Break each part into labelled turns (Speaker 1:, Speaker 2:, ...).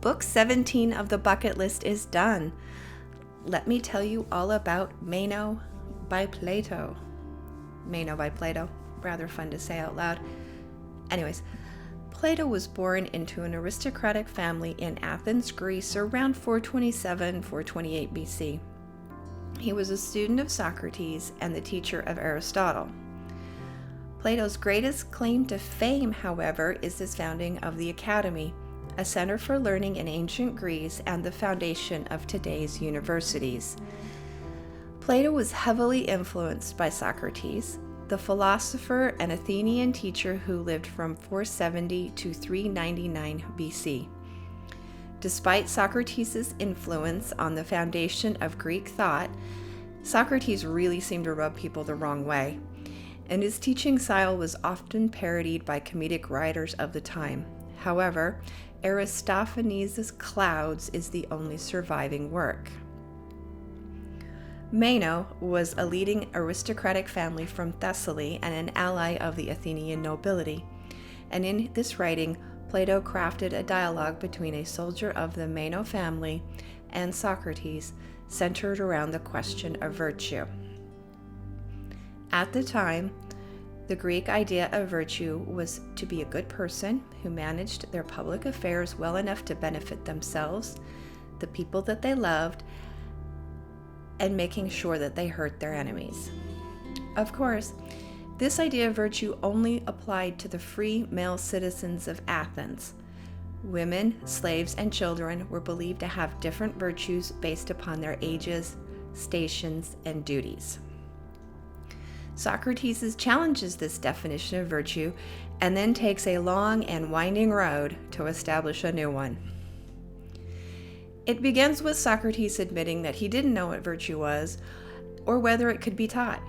Speaker 1: Book 17 of the bucket list is done. Let me tell you all about Meno by Plato. Meno by Plato. Rather fun to say out loud. Anyways, Plato was born into an aristocratic family in Athens, Greece, around 427-428 BC. He was a student of Socrates and the teacher of Aristotle. Plato's greatest claim to fame, however, is his founding of the Academy, a center for learning in ancient Greece and the foundation of today's universities. Plato was heavily influenced by Socrates, the philosopher and Athenian teacher who lived from 470 to 399 BC. Despite Socrates' influence on the foundation of Greek thought, Socrates really seemed to rub people the wrong way, and his teaching style was often parodied by comedic writers of the time. However, Aristophanes' Clouds is the only surviving work. Meno was a leading aristocratic family from Thessaly and an ally of the Athenian nobility, and in this writing, Plato crafted a dialogue between a soldier of the Meno family and Socrates, centered around the question of virtue. At the time, the Greek idea of virtue was to be a good person who managed their public affairs well enough to benefit themselves, the people that they loved, and making sure that they hurt their enemies. Of course, this idea of virtue only applied to the free male citizens of Athens. Women, slaves, and children were believed to have different virtues based upon their ages, stations, and duties. Socrates challenges this definition of virtue and then takes a long and winding road to establish a new one. It begins with Socrates admitting that he didn't know what virtue was or whether it could be taught.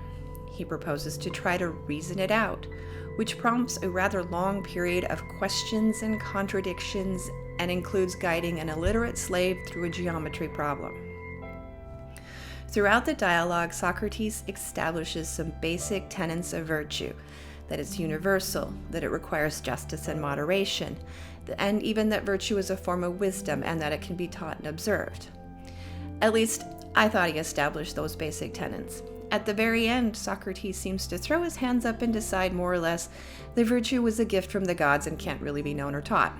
Speaker 1: He proposes to try to reason it out, which prompts a rather long period of questions and contradictions and includes guiding an illiterate slave through a geometry problem. Throughout the dialogue, Socrates establishes some basic tenets of virtue, that it's universal, that it requires justice and moderation, and even that virtue is a form of wisdom and that it can be taught and observed. At least, I thought he established those basic tenets. At the very end, Socrates seems to throw his hands up and decide more or less that virtue was a gift from the gods and can't really be known or taught.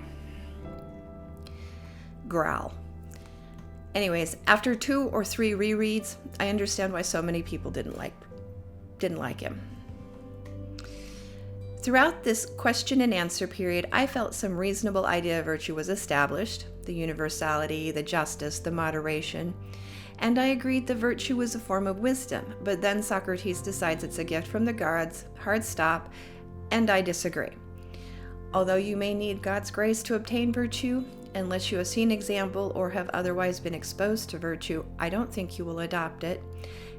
Speaker 1: Growl. Anyways, after 2 or 3 rereads, I understand why so many people didn't like him. Throughout this question and answer period, I felt some reasonable idea of virtue was established, the universality, the justice, the moderation, and I agreed that virtue was a form of wisdom, but then Socrates decides it's a gift from the gods, hard stop, and I disagree. Although you may need God's grace to obtain virtue, unless you have seen example or have otherwise been exposed to virtue, I don't think you will adopt it,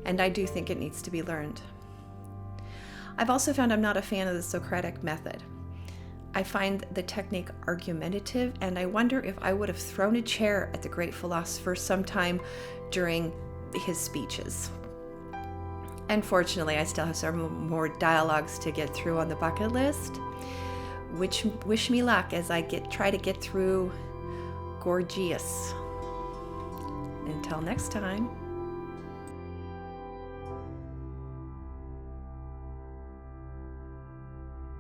Speaker 1: and I do think it needs to be learned. I've also found I'm not a fan of the Socratic method. I find the technique argumentative, and I wonder if I would have thrown a chair at the great philosopher sometime during his speeches. Unfortunately, I still have several more dialogues to get through on the bucket list, which wish me luck as I try to get through Gorgias. Until next time.